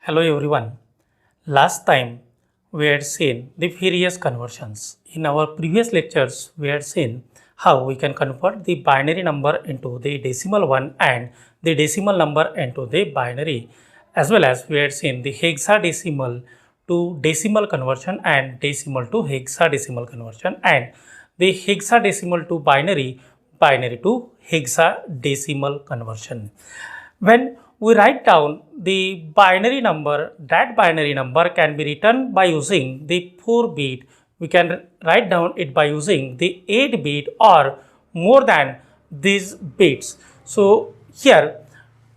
Hello everyone. Last time we had seen the various conversions. In our previous lectures, we had seen how we can convert the binary number into the decimal one and the decimal number into the binary, as well as we had seen the hexadecimal to decimal conversion and decimal to hexadecimal conversion and the hexadecimal to binary to hexadecimal conversion. When we write down the binary number, that binary number can be written by using the 4-bit. We can write down it by using the 8-bit or more than these bits. So here,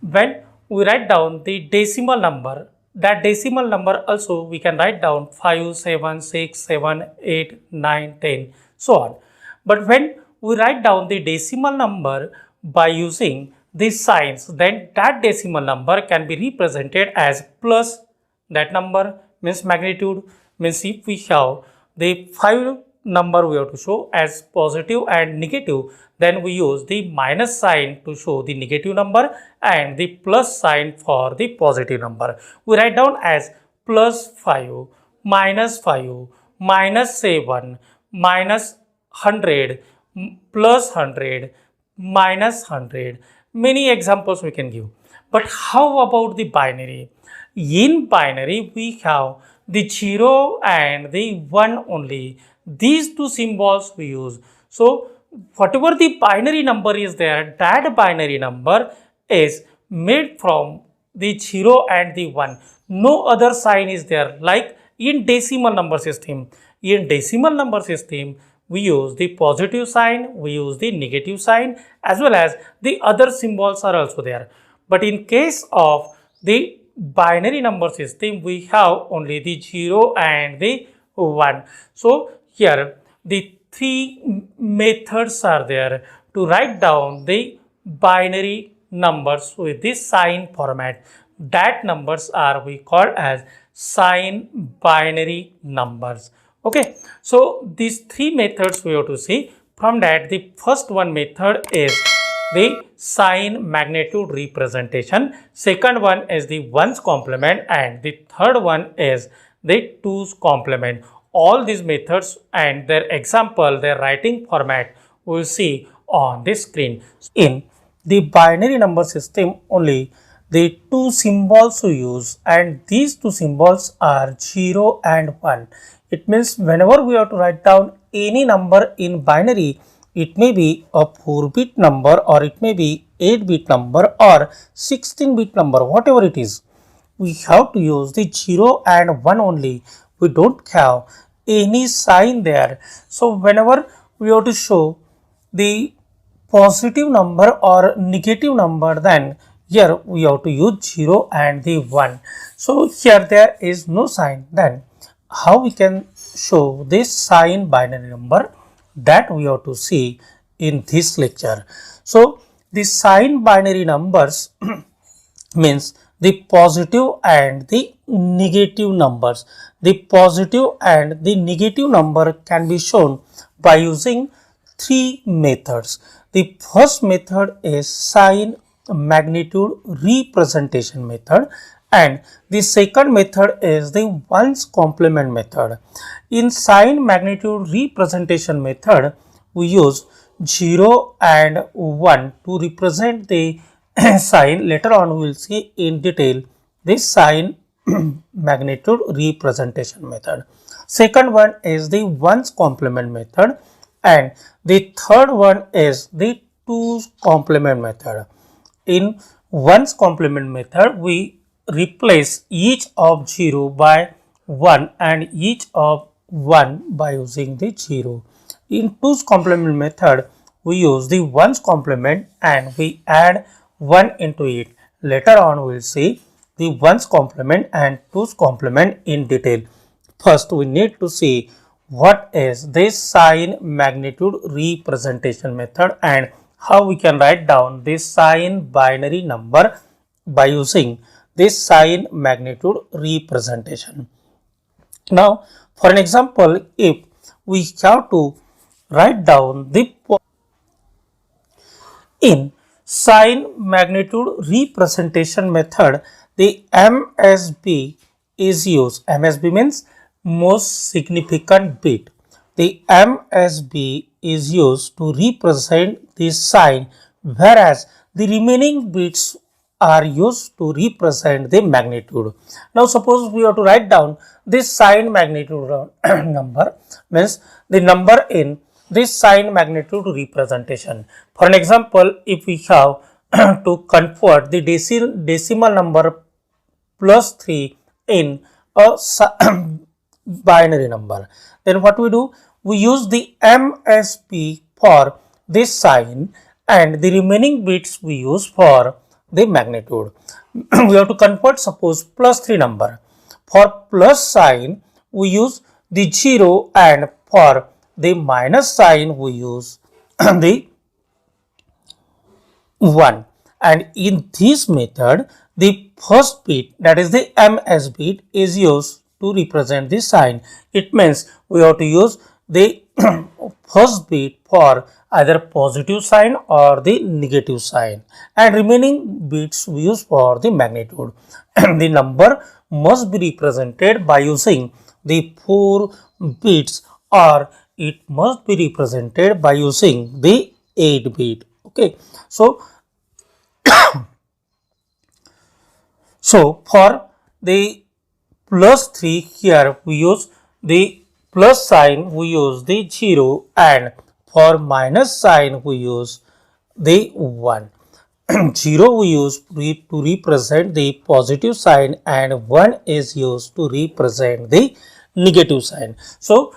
when we write down the decimal number, that decimal number also we can write down 5, 7, 6, 7, 8, 9, 10, so on. But when we write down the decimal number by using these signs, then that decimal number can be represented as plus. That number means magnitude, means if we have the 5 number we have to show as positive and negative, then we use the minus sign to show the negative number and the plus sign for the positive number. We write down as plus 5, minus 7, minus 100, plus 100, minus 100. Many examples we can give. But how about the binary? In binary, we have the 0 and the 1 only. These two symbols we use. So, whatever the binary number is there, that binary number is made from the 0 and the 1. No other sign is there, like in decimal number system. In decimal number system, we use the positive sign, we use the negative sign, as well as the other symbols are also there. But in case of the binary number system, we have only the 0 and the 1. So here the three methods are there to write down the binary numbers with this sign format. That numbers are we call as sign binary numbers. Okay, so these three methods we have to see. From that, the first one method is the sign magnitude representation. Second one is the ones complement, and the third one is the twos complement. All these methods and their example, their writing format, we will see on the screen. In the binary number system only, the two symbols we use, and these two symbols are 0 and 1. It means whenever we have to write down any number in binary, it may be a 4-bit number or it may be 8-bit number or 16-bit number, whatever it is. We have to use the 0 and 1 only. We don't have any sign there. So whenever we have to show the positive number or negative number, then here we have to use 0 and the 1. So here there is no sign. Then how we can show this sign binary number, that we have to see in this lecture. So the sign binary numbers means the positive and the negative numbers. The positive and the negative number can be shown by using three methods. The first method is sign magnitude representation method, and the second method is the ones complement method. In sign magnitude representation method, we use 0 and 1 to represent the sign. Later on we will see in detail this sign magnitude representation method. Second one is the ones complement method, and the third one is the twos complement method. In ones complement method, we replace each of 0 by 1 and each of 1 by using the 0. In twos complement method, we use the ones complement and we add 1 into it. Later on we will see the ones complement and twos complement in detail. First we need to see what is this sign magnitude representation method and how we can write down this sign binary number by using this sign magnitude representation. Now, for an example, if we have to write down the in sign magnitude representation method, the MSB is used. MSB means most significant bit. The MSB is used to represent this sign, whereas the remaining bits are used to represent the magnitude. Now suppose we have to write down this sign magnitude number, means the number in this sign magnitude representation. For an example, if we have to convert the decimal number plus 3 in a binary number, then what we do? We use the MSB for this sign and the remaining bits we use for the magnitude. We have to convert, suppose, plus 3 number. For plus sign we use the 0, and for the minus sign we use the 1. And in this method the first bit, that is the MS bit, is used to represent the sign. It means we have to use the first bit for either positive sign or the negative sign, and remaining bits we use for the magnitude. The number must be represented by using the 4 bits, or it must be represented by using the 8 bit. Okay, so for the plus 3 here we use the plus sign, we use the 0, and for minus sign we use the 1. 0 we use to represent the positive sign, and 1 is used to represent the negative sign. So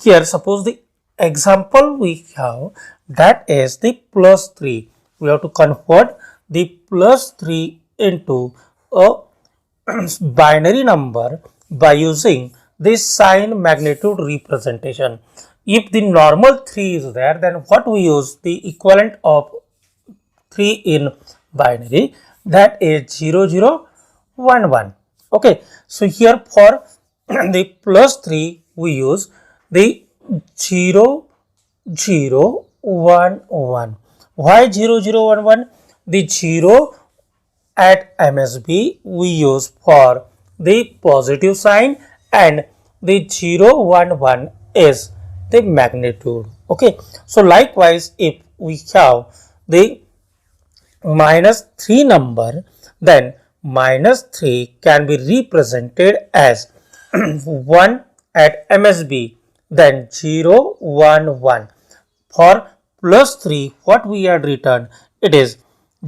here suppose the example we have, that is the plus 3. We have to convert the plus 3 into a binary number by using this sign magnitude representation. If the normal 3 is there, then what we use? The equivalent of 3 in binary, that is 0 0 1 1. Okay, so here for the plus 3 we use the 0 0 1 1. Why 0 0 1 1? The 0 at MSB we use for the positive sign, and the 0 1 1 is the magnitude. Okay, so likewise if we have the minus 3 number, then minus 3 can be represented as 1 at MSB, then 0 1 1. For plus 3 what we had written, it is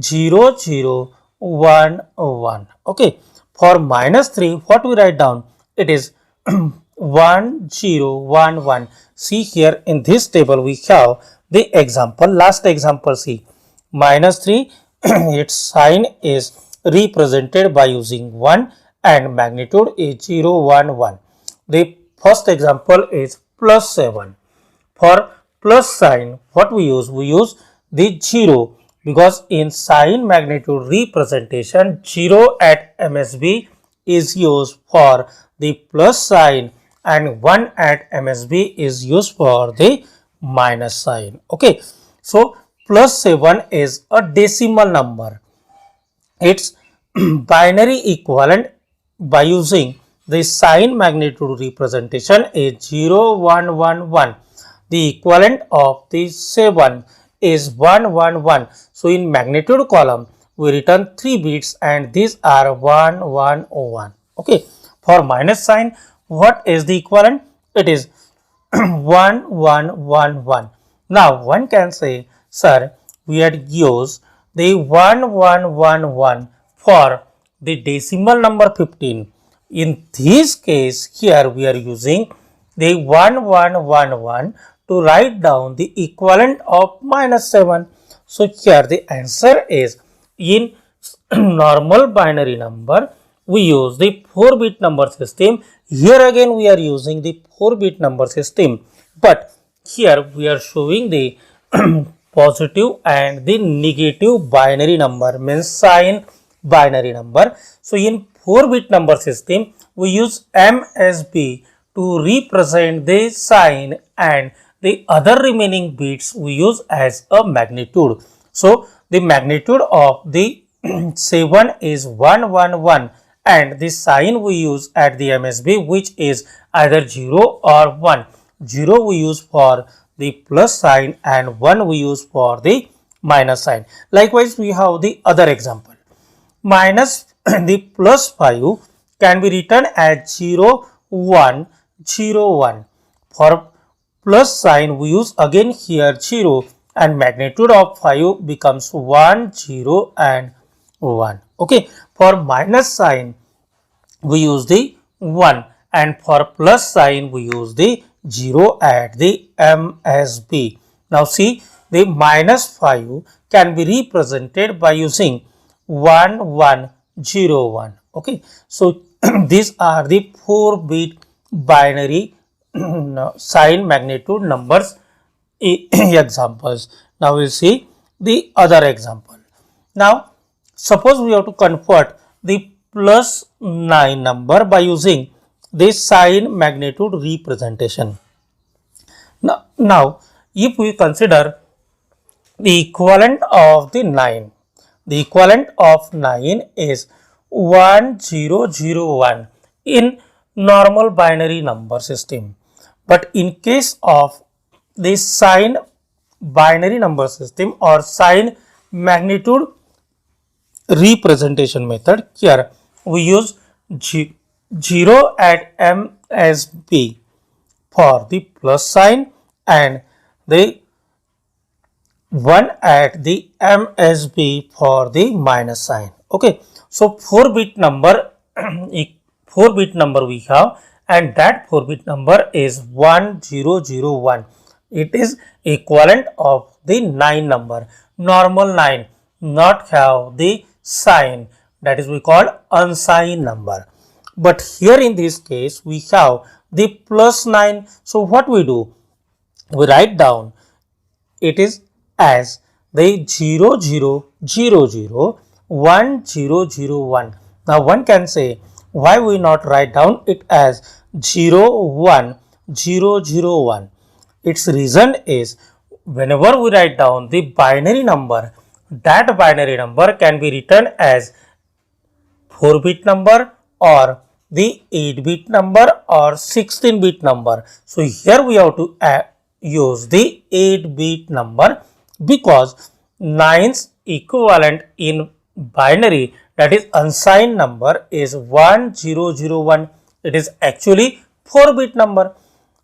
0 0 1 1. Okay, for minus 3 what we write down, it is 1 0 1 1. See here in this table we have the example, last example. See, minus 3 its sign is represented by using 1 and magnitude is 0 1 1. The first example is plus 7. For plus sign what we use? We use the 0, because in sign magnitude representation 0 at MSB is used for the plus sign and 1 at MSB is used for the minus sign. Okay, so plus 7 is a decimal number. Its binary equivalent by using the sign magnitude representation is 0 1 1 1. The equivalent of the 7 is 1 1 1. So in magnitude column we return 3 bits, and these are 1 1 1. Okay, for minus sign what is the equivalent? It is 1 1 1 1. Now one can say, sir, we had used the 1 1 1 1 for the decimal number 15. In this case here we are using the 1 1 1 1 to write down the equivalent of minus 7. So here the answer is, in normal binary number we use the 4-bit number system. Here again we are using the 4-bit number system, but here we are showing the positive and the negative binary number, means sign binary number. So in 4-bit number system we use MSB to represent the sign, and the other remaining bits we use as a magnitude. So the magnitude of the 7 is 111 and the sign we use at the MSB which is either 0 or 1. 0 we use for the plus sign and 1 we use for the minus sign. Likewise, we have the other example. Minus the plus 5 can be written as 0, 1, 0, 1. For plus sign we use again here 0 and magnitude of 5 becomes 1, 0 and 1. Okay, for minus sign we use the 1 and for plus sign we use the 0 at the MSB. Now see, the minus 5 can be represented by using 1, 1, 0, 1. Okay, so these are the 4-bit binary sign magnitude numbers examples. Now we'll see the other example. Now suppose we have to convert the plus 9 number by using this sign magnitude representation. Now if we consider the equivalent of the 9, the equivalent of 9 is 1001 in normal binary number system. But in case of the sign binary number system or sign magnitude representation method, here we use 0 at MSB for the plus sign and the 1 at the MSB for the minus sign. Okay, so 4-bit number 4-bit number we have, and that 4-bit number is 1001. It is equivalent of the 9 number, normal 9, not have the sign, that is we call unsigned number. But here in this case we have the plus 9. So what we do? We write down it is as the 0000 1001. Now one can say, why we not write down it as 01001? Its reason is, whenever we write down the binary number, that binary number can be written as 4-bit number or the 8-bit number or 16-bit number. So here we have to use the 8-bit number because 9's equivalent in binary, that is unsigned number, is 1001. It is actually 4-bit number,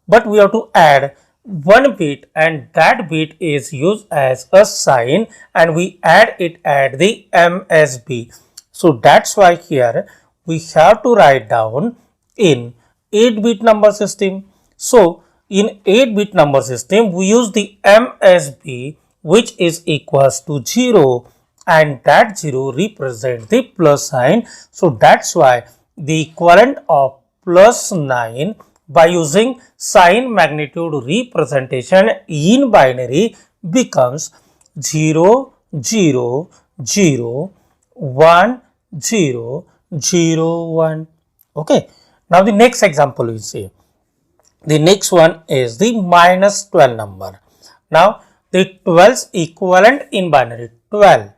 but we have to add 1 bit and that bit is used as a sign and we add it at the MSB. So that's why here we have to write down in 8-bit number system. So in 8-bit number system we use the MSB, which is equals to 0, and that 0 represents the plus sign. So that's why the equivalent of plus 9 by using sign magnitude representation in binary becomes 0, 0, 0, 1, 0, 0, 1. Okay. Now the next example we see. The next one is the minus 12 number. Now the 12's equivalent in binary 12.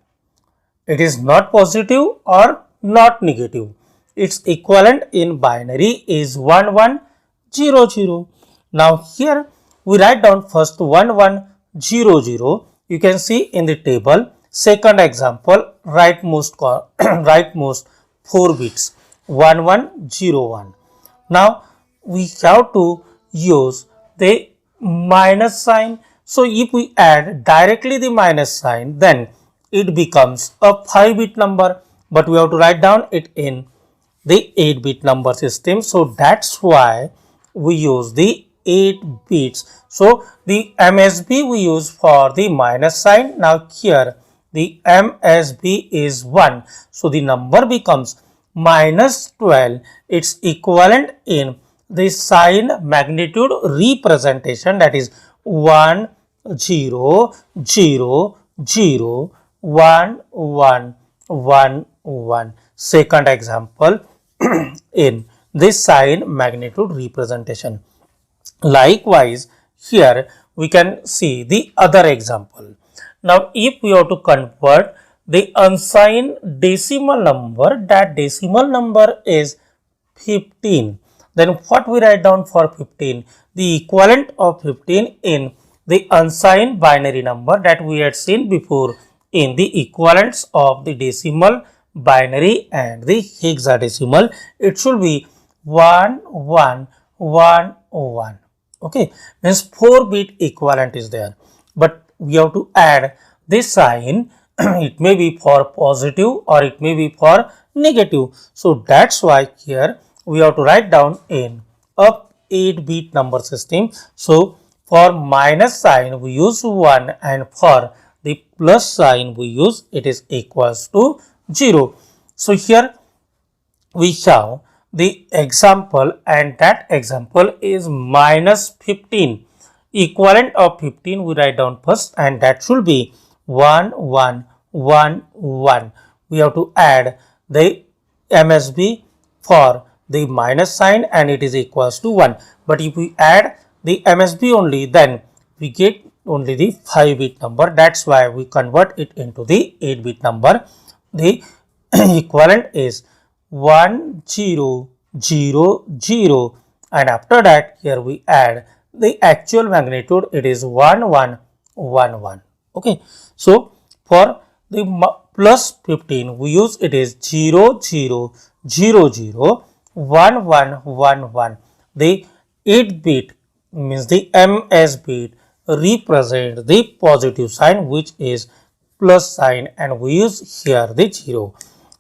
It is not positive or not negative. Its equivalent in binary is 1100. Now here we write down first 1100. You can see in the table. Second example, rightmost 4 bits 1101. Now we have to use the minus sign. So if we add directly the minus sign, then it becomes a 5-bit number, but we have to write down it in the 8-bit number system. So that's why we use the 8 bits. So the MSB we use for the minus sign. Now here the MSB is 1. So the number becomes minus 12. Its equivalent in the sign magnitude representation, that is 1, 0, 0, 0, 1, 1, 1, 1. Second example in this sign magnitude representation. Likewise, here we can see the other example. Now if we have to convert the unsigned decimal number, that decimal number is 15. Then what we write down for 15? The equivalent of 15 in the unsigned binary number that we had seen before in the equivalents of the decimal, binary and the hexadecimal. It should be 1111. Okay, means 4-bit equivalent is there, but we have to add this sign. It may be for positive or it may be for negative. So that's why here we have to write down in a 8-bit number system. So for minus sign we use 1 and for the plus sign we use it is equals to 0. So here we have the example and that example is minus 15. Equivalent of 15 we write down first and that should be 1111. We have to add the MSB for the minus sign and it is equals to 1. But if we add the MSB only, then we get only the 5-bit number. That's why we convert it into the 8-bit number. The equivalent is 1000, and after that here we add the actual magnitude, it is 1111. Okay, so for the plus 15 we use it is 00001111. The 8-bit means the MS bit represent the positive sign which is plus sign and we use here the 0.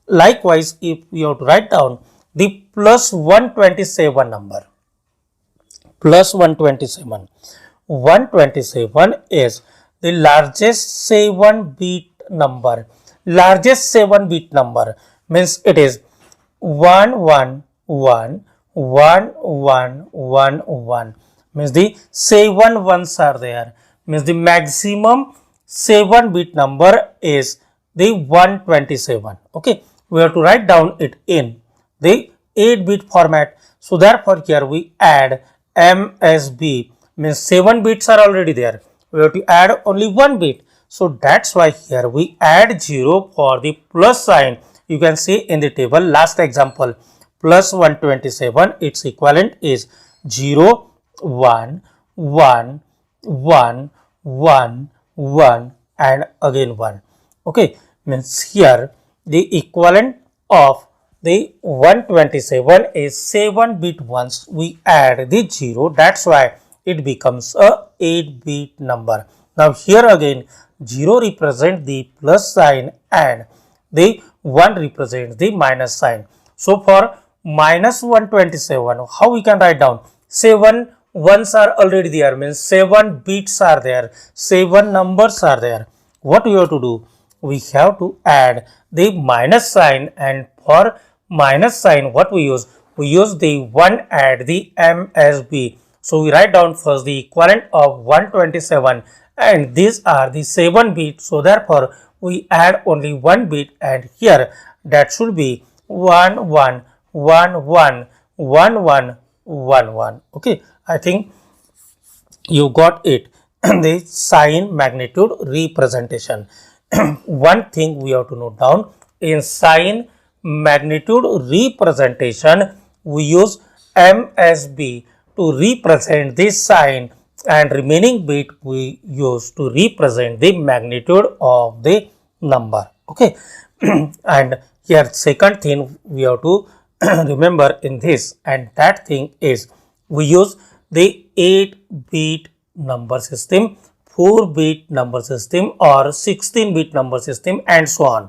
Likewise, if we have to write down the plus 127 number, plus 127, 127 is the largest 7-bit number. Largest 7-bit number means it is 111111, means the 7 ones are there, means the maximum 7-bit number is the 127. Okay, we have to write down it in the 8-bit format. So therefore here we add MSB, means 7 bits are already there. We have to add only 1 bit. So that's why here we add 0 for the plus sign. You can see in the table last example plus 127, its equivalent is 0 1 1 1 1 1 and again 1. Okay, means here the equivalent of the 127 is 7-bit ones. We add the 0, that's why it becomes a 8-bit number. Now here again 0 represents the plus sign and the 1 represents the minus sign. So for minus 127, how we can write down? 7 ones are already there, means 7 bits are there, 7 numbers are there. What we have to do? We have to add the minus sign, and for minus sign what we use? We use the 1 at the MSB. So we write down first the equivalent of 127 and these are the 7 bits. So therefore we add only 1 bit and here that should be 11111111. Okay, I think you got it. The sign magnitude representation. One thing we have to note down, in sign magnitude representation we use MSB to represent this sign and remaining bit we use to represent the magnitude of the number. Okay, and here second thing we have to remember in this, and that thing is we use the 8-bit number system, 4-bit number system or 16-bit number system and so on.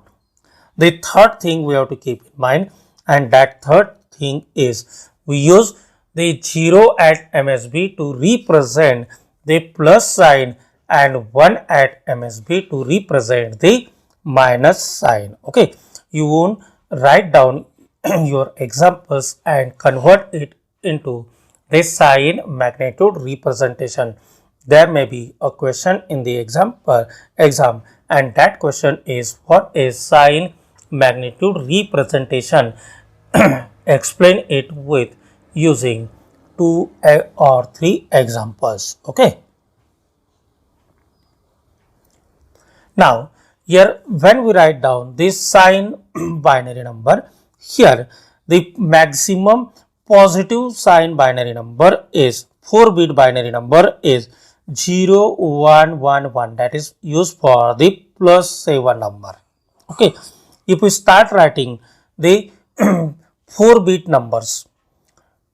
The third thing we have to keep in mind, and that third thing is we use the 0 at MSB to represent the plus sign and 1 at MSB to represent the minus sign. Okay, you won't write down your examples and convert it into the sign magnitude representation. There may be a question in the exam and that question is, what is sign magnitude representation? Explain it with using 2 or 3 examples. Okay. Now Here, when we write down this sign binary number, here the maximum positive sign binary number is 4-bit binary number is 0111, that is used for the plus 7 number. Okay, if we start writing the 4-bit numbers,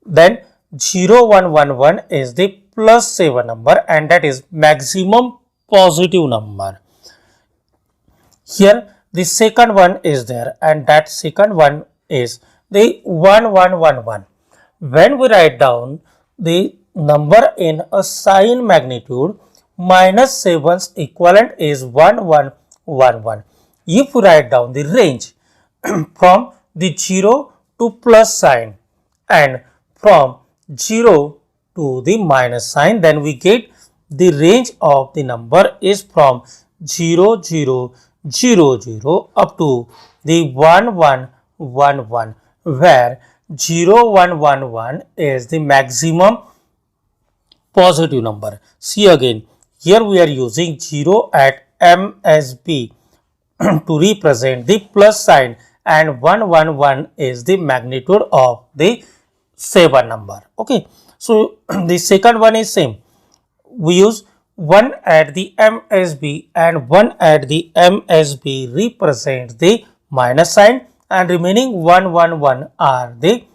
then 0111 is the plus 7 number and that is maximum positive number. Here the second one is there and that second one is the 1111. When we write down the number in a sign magnitude, minus 7's equivalent is 1111. If we write down the range from the 0 to plus sign and from 0 to the minus sign, then we get the range of the number is from 0000 up to the 1111, where 0111 is the maximum positive number. See again, here we are using 0 at MSB to represent the plus sign and 111 is the magnitude of the 7 number. Okay, so the second one is same. We use 1 at the MSB and 1 at the MSB represents the minus sign and remaining 111 are the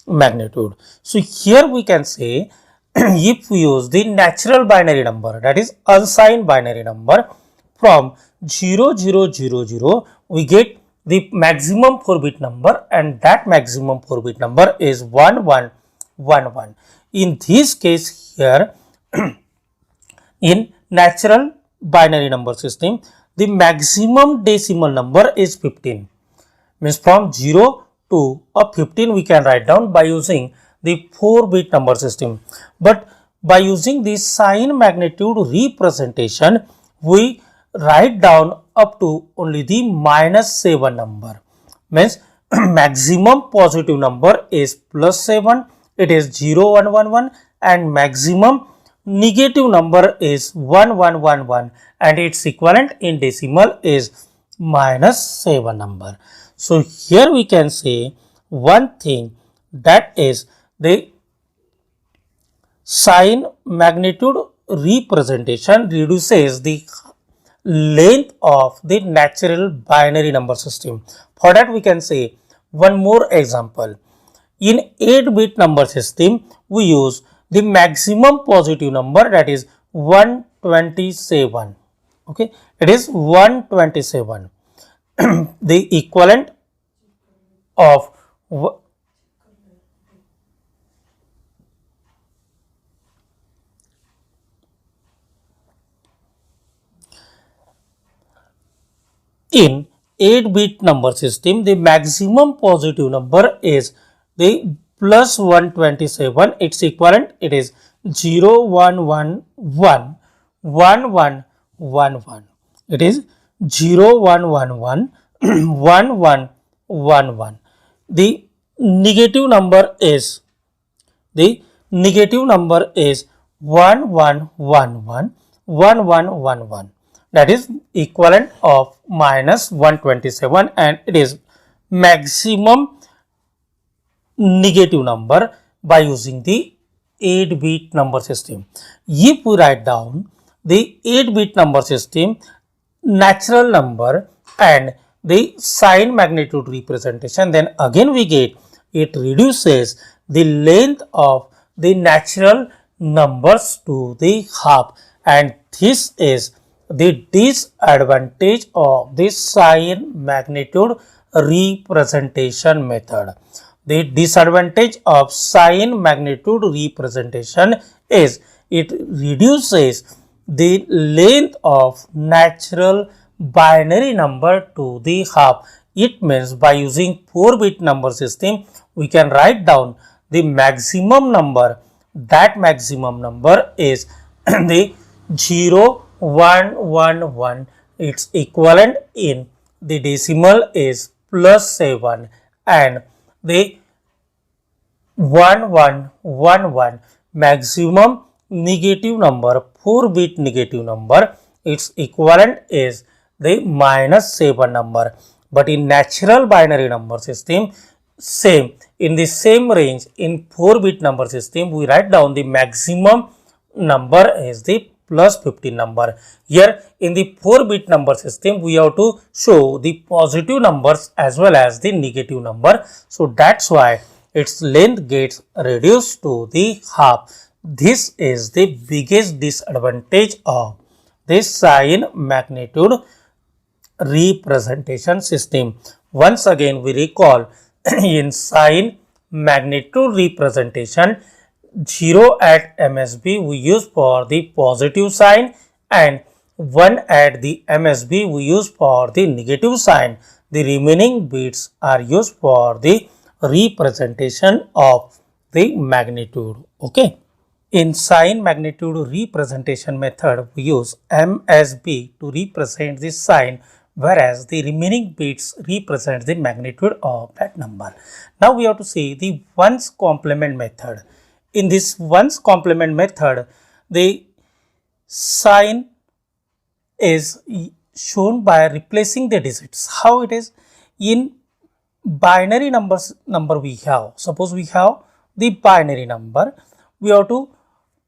magnitude. So here we can say if we use the natural binary number, that is unsigned binary number, from 0000 we get the maximum 4-bit number and that maximum 4-bit number is 1111. In this case here in natural binary number system, the maximum decimal number is 15. Means from 0 to 15 we can write down by using the 4-bit number system. But by using the sign magnitude representation, we write down up to only the minus 7 number. Means maximum positive number is plus 7, it is 0111, and maximum negative number is 1111 and its equivalent in decimal is minus 7 number. So here we can say one thing, that is the sign magnitude representation reduces the length of the natural binary number system. For that we can say one more example. In 8-bit number system, we use the maximum positive number, that is 127. Okay, it is 127. The equivalent of in 8-bit number system, the maximum positive number is the plus 127, its equivalent it is 0111 1111. It is 0111 1111. The negative number is 1111 1111. That is equivalent of minus 127 and it is maximum negative number by using the 8-bit number system. If we write down the 8-bit number system natural number and the sign magnitude representation, then again we get it reduces the length of the natural numbers to the half, and this is the disadvantage of the sign magnitude representation method. The disadvantage of sign magnitude representation is it reduces the length of natural binary number to the half. It means by using 4-bit number system, we can write down the maximum number. That maximum number is the 0111. Its equivalent in the decimal is plus 7 and the 1111 maximum negative number, 4-bit negative number, its equivalent is the -7 number. But in natural binary number system, same, in the same range, in 4-bit number system, we write down the maximum number as the +15 number. Here in the 4-bit number system, we have to show the positive numbers as well as the negative number. So that's why its length gets reduced to the half. This is the biggest disadvantage of this sign magnitude representation system. Once again, we recall in sign magnitude representation, 0 at MSB we use for the positive sign and 1 at the MSB we use for the negative sign. The remaining bits are used for the representation of the magnitude. Okay. In sign magnitude representation method, we use MSB to represent the sign, whereas the remaining bits represent the magnitude of that number. Now we have to see the ones complement method. In this ones complement method, the sign is shown by replacing the digits. How it is? In binary number we have, suppose we have the binary number, we have to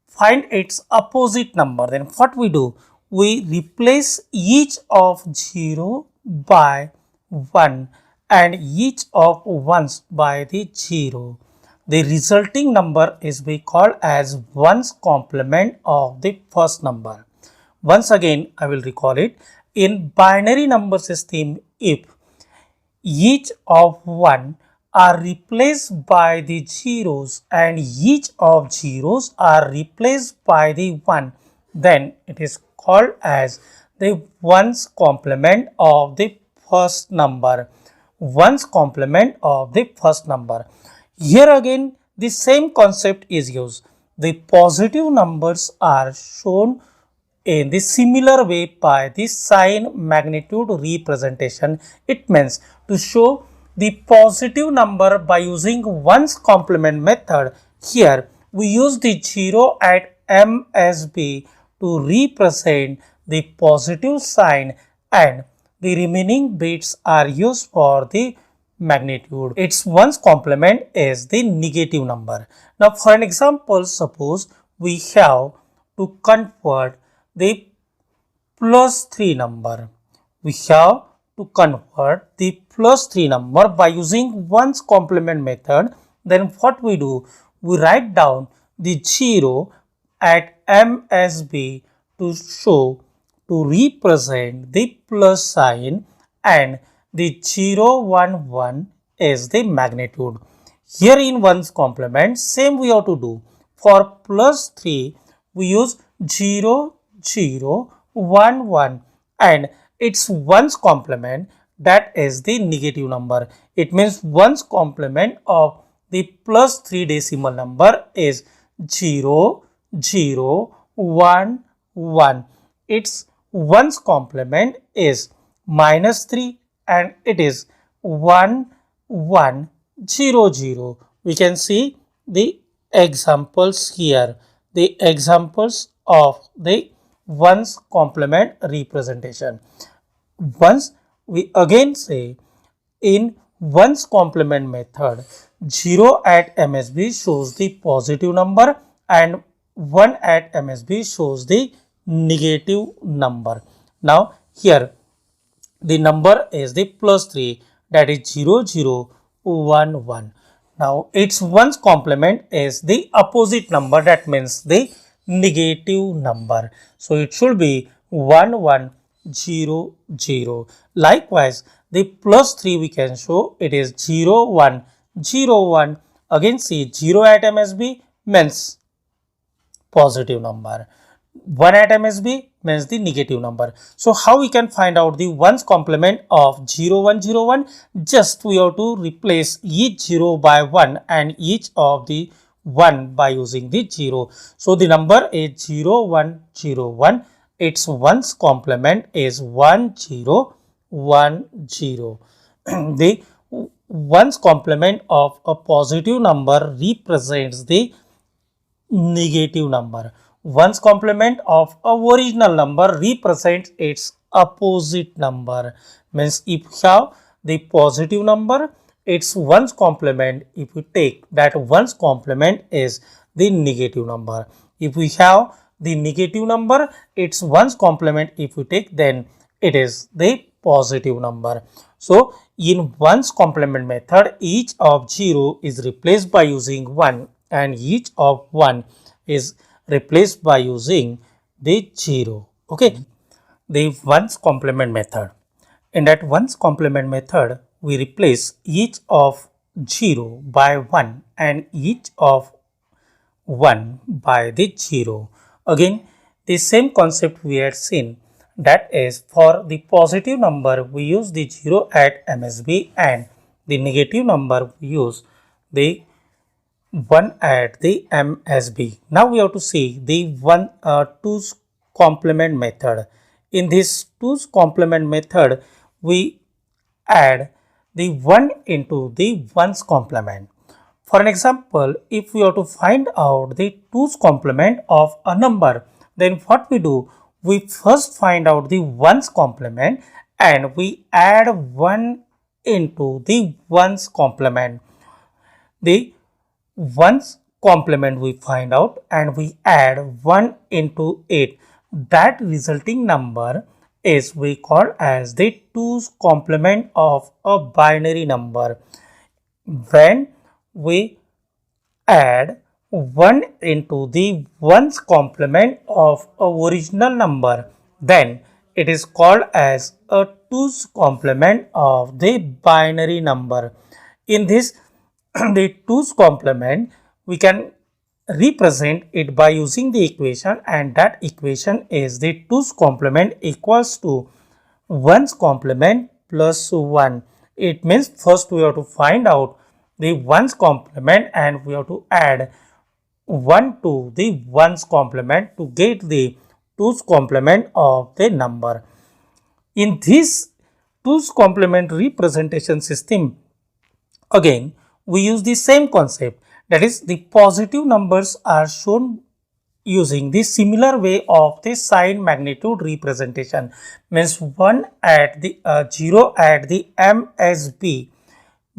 find its opposite number. Then what we do? We replace each of 0 by 1 and each of 1s by the 0. The resulting number is we call as ones complement of the first number. Once again, I will recall it. In binary number system, if each of 1 are replaced by the zeros and each of zeros are replaced by the 1, then it is called as the ones complement of the first number. Ones complement of the first number. Here again the same concept is used. The positive numbers are shown in the similar way by the sign magnitude representation. It means to show the positive number by using ones complement method. Here we use the 0 at MSB to represent the positive sign and the remaining bits are used for the magnitude. Its ones complement is the negative number. Now for an example, suppose we have to convert the +3 number. We have to convert the +3 number by using ones complement method. Then what we do? We write down the 0 at MSB to represent the plus sign and the 0, 1, 1 is the magnitude. Here in ones complement, same we have to do. For +3, we use 0, 0, 1, 1 and its ones complement, that is the negative number. It means ones complement of the +3 decimal number is 0, 0, 1, 1. Its ones complement is -3 and it is 1, 1, 0, 0. We can see the examples here. The examples of the ones complement representation. Once we again say in ones complement method, 0 at MSB shows the positive number and 1 at MSB shows the negative number. Now here the number is the +3, that is 0, 0, 1, 1. Now its ones complement is the opposite number, that means the negative number. So it should be 1, 1, 0, 0. Likewise, the +3 we can show it is 0, 1, 0, 1. Again see 0 at MSB means positive number. 1 at MSB means the negative number. So how we can find out the ones complement of 0, 1, 0, 1? Just we have to replace each 0 by 1 and each of the 1 by using the 0. So the number is 0, 1, 0, 1. Its ones complement is 1, 0, 1, 0. The ones complement of a positive number represents the negative number. Ones complement of a original number represents its opposite number. Means if you have the positive number, its ones complement. If we take that ones complement is the negative number. If we have the negative number, its ones complement if we take, then it is the positive number. So in ones complement method, each of 0 is replaced by using 1 and each of 1 is replaced by using the 0. Okay, the ones complement method. In that ones complement method, we replace each of 0 by 1 and each of 1 by the 0. Again, the same concept we had seen, that is, for the positive number we use the 0 at MSB and the negative number we use the 1 at the MSB. Now we have to see the 2's complement method. In this 2's complement method, we add the 1 into the 1's complement. For an example, if we have to find out the 2's complement of a number, then what we do? We first find out the 1's complement and we add 1 into the 1's complement. The 1's complement we find out and we add 1 into it. That resulting number is we call as the 2's complement of a binary number. When we add 1 into the 1's complement of a original number, then it is called as a 2's complement of the binary number. In this the 2's complement, we can represent it by using the equation, and that equation is the 2's complement equals to 1's complement plus 1. It means first we have to find out the 1's complement and we have to add 1 to the 1's complement to get the 2's complement of the number. In this 2's complement representation system, again we use the same concept, that is, the positive numbers are shown using the similar way of the sign magnitude representation. Means 1 at the 0 at the MSB,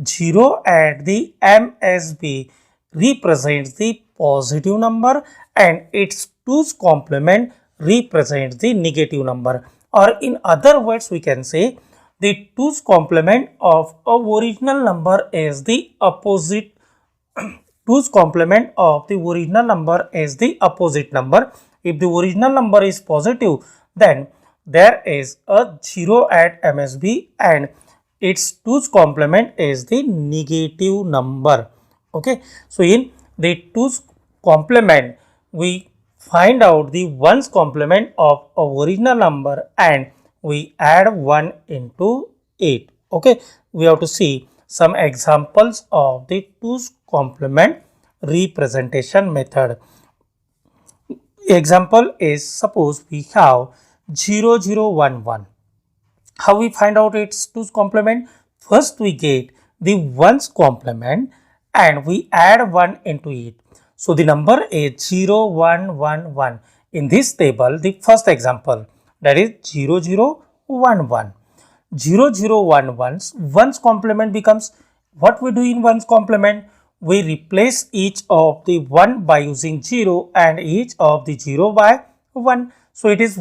0 at the MSB represents the positive number and its 2's complement represents the negative number. Or in other words, we can say the 2's complement of a original number is the opposite. 2's complement of the original number is the opposite number. If the original number is positive, then there is a 0 at MSB and its 2's complement is the negative number. Okay, so in the 2's complement, we find out the 1's complement of a original number and we add 1 into it. Okay, we have to see some examples of the 2's complement representation method. Example is, suppose we have 0011. How we find out its 2's complement? First we get the 1's complement and we add 1 into it. So the number is 0111. In this table, the first example, that is 0011. 0011's 1's complement becomes, what we do in 1's complement? We replace each of the 1 by using 0 and each of the 0 by 1. So it is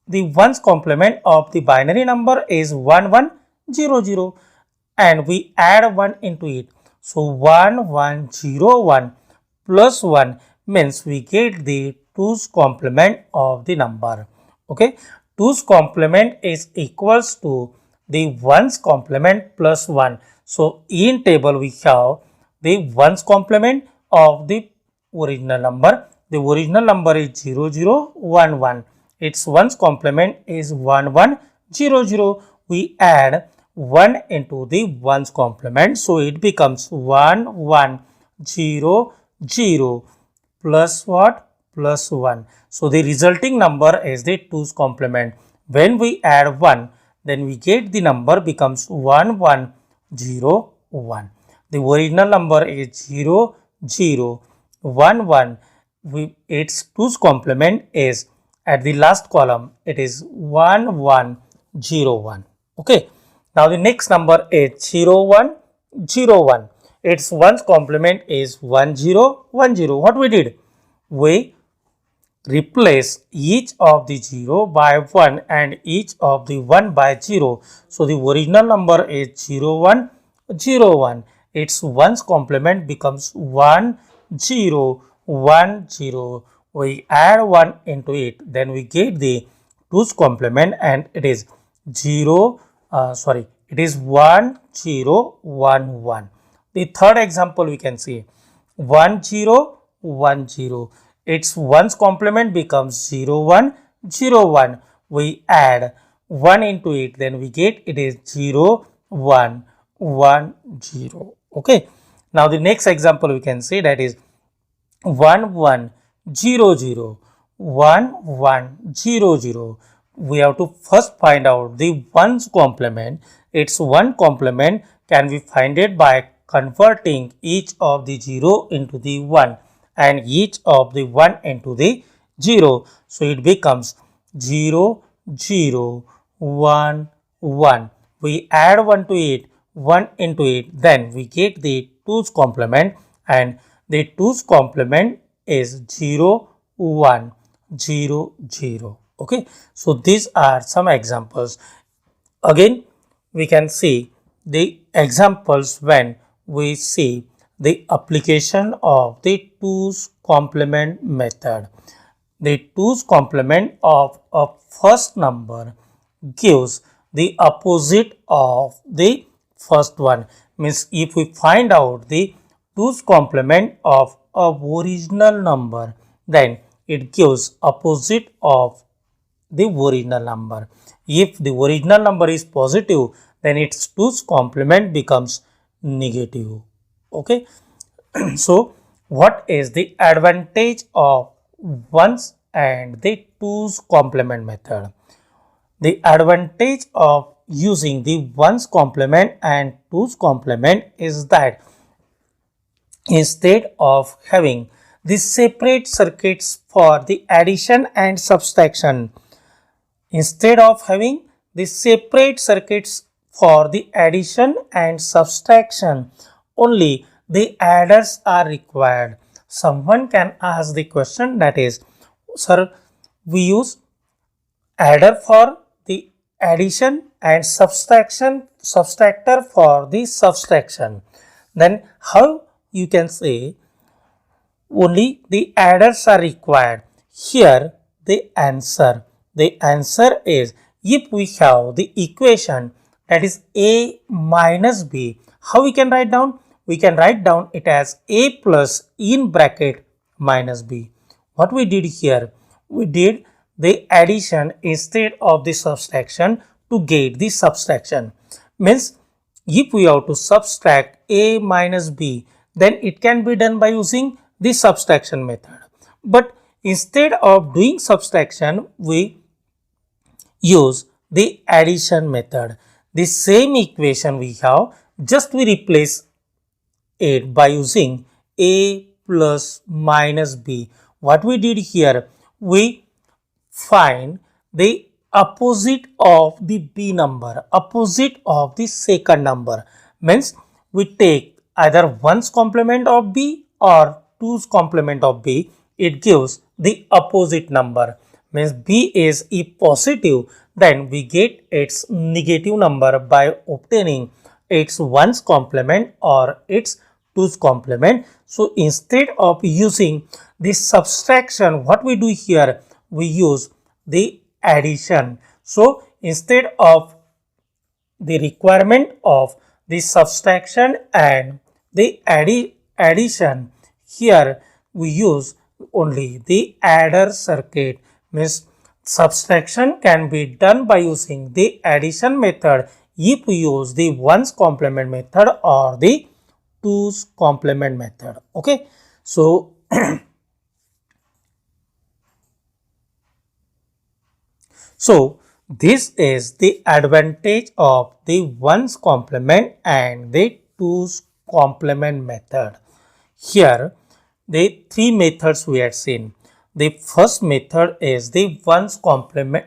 the 1's complement of the binary number is 1100 and we add 1 into it. So 1101 plus 1 means we get the 2's complement of the number. Okay, 2's complement is equals to the 1's complement plus 1. So in table we have the 1's complement of the original number. The original number is 0011. Its 1's complement is 1100. We add 1 into the 1's complement. So it becomes 1100 plus what? Plus 1. So the resulting number is the 2's complement. When we add 1, then we get the number becomes 1101. The original number is 0011. Its 2's complement is, at the last column, it is 1101. 0 1. Okay. Now the next number is 0 1 0 1. Its ones complement is 1 0 1 0. What we did? We replace each of the 0 by 1 and each of the 1 by 0. So the original number is 0 1 0 1. Its ones complement becomes 1 0 1 0. We add 1 into it, then we get the 2's complement and it is 0 it is 1 0 1 1. The third example we can see 1 0 1 0. Its ones complement becomes 0 1 0 1. We add 1 into it, then we get it is 0 1 1 0. Okay. Now the next example we can say that is 1 1 0 0 1 1 0 0. We have to first find out the ones complement. Its one complement can be found by converting each of the 0 into the 1 and each of the 1 into the 0. So it becomes 0 0 1 1. We add 1 to it, 1 into it, then we get the 2's complement and the 2's complement is 0 1 0 0. Okay. So these are some examples. Again, we can see the examples when we see the application of the 2's complement method. The 2's complement of a first number gives the opposite of the first one. Means if we find out the 2's complement of a original number, then it gives opposite of the original number. If the original number is positive, then its 2's complement becomes negative. Okay. So what is the advantage of ones and the 2's complement method? The advantage of using the ones complement and 2's complement is that instead of having the separate circuits for the addition and subtraction, instead of having the separate circuits for the addition and subtraction, only the adders are required. Someone can ask the question that is, sir, we use adder for the addition and subtractor for the subtraction. Then how you can say only the adders are required? Here the answer is, if we have the equation that is a minus b, how we can write down? We can write down it as a plus in bracket minus b. What we did here? We did the addition instead of the subtraction to get the subtraction. Means if we have to subtract a minus b, then it can be done by using the subtraction method. But instead of doing subtraction, we use the addition method. The same equation we have, just we replace it by using a plus minus b. What we did here, we find the opposite of the b number, opposite of the second number. Means we take either 1's complement of b or 2's complement of b. It gives the opposite number. Means b is if positive, then we get its negative number by obtaining its 1's complement or its 2's complement. So instead of using the subtraction, what we do here, we use the addition. So instead of the requirement of the subtraction and the addition, here we use only the adder circuit. Means subtraction can be done by using the addition method if we use the 1's complement method or the 2's complement method. Okay. So so this is the advantage of the 1's complement and the 2's complement method. Here the three methods we had seen. The first method is the 1's complement.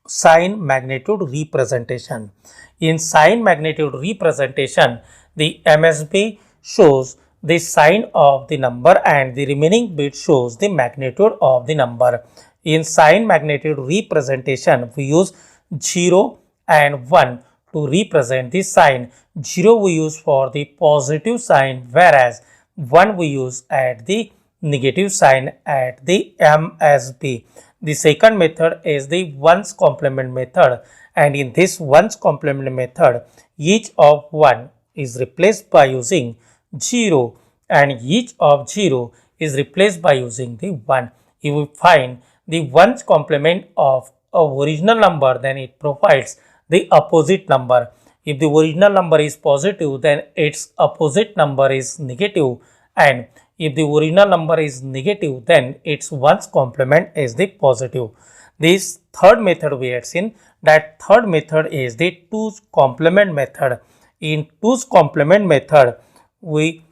sign magnitude representation. In sign magnitude representation, the MSB shows the sign of the number and the remaining bit shows the magnitude of the number. In sign magnitude representation, we use 0 and 1 to represent the sign. 0 we use for the positive sign, whereas 1 we use at the negative sign at the MSB. The second method is the ones complement method, and in this ones complement method, each of 1 is replaced by using 0 and each of 0 is replaced by using the 1. If we find the ones complement of a original number, then it provides the opposite number. If the original number is positive, then its opposite number is negative, and if the original number is negative, then its ones complement is the positive. This third method we had seen, that third method is the 2's complement method. In 2's complement method, we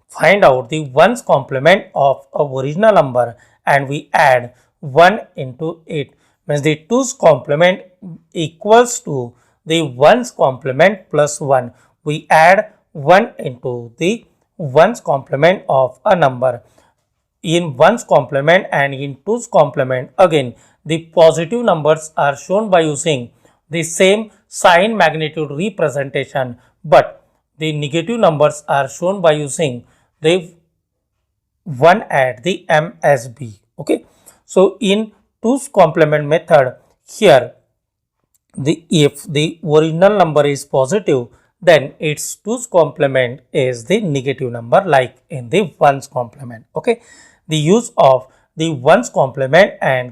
find out the ones complement of a original number and we add 1 into it. Means the 2's complement equals to the ones complement plus 1. We add 1 into the ones complement of a number. In ones complement and in 2's complement, again the positive numbers are shown by using the same sign magnitude representation, but the negative numbers are shown by using the 1 at the MSB. Okay, so in 2's complement method, here if the original number is positive, then its 2's complement is the negative number, like in the ones complement. Okay, the use of the ones complement and the